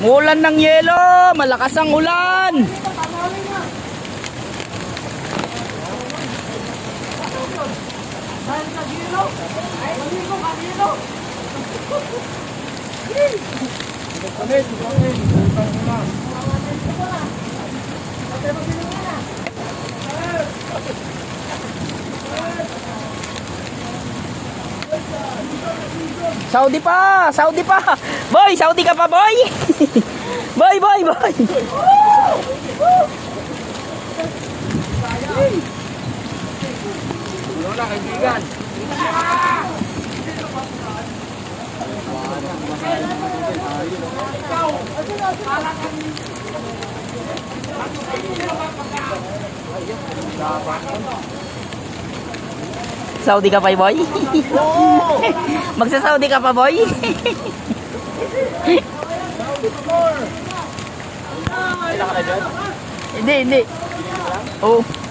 Umulan ng yelo, malakas ang ulan. Saudi pa, Saudi pa. Boy, Saudi ka pa, boy. Boy, boy, boy. Wala kaibigan. Saudi ka pa, boy. Magsa-Saudi ka pa, boy. Hindi, hindi. Oh.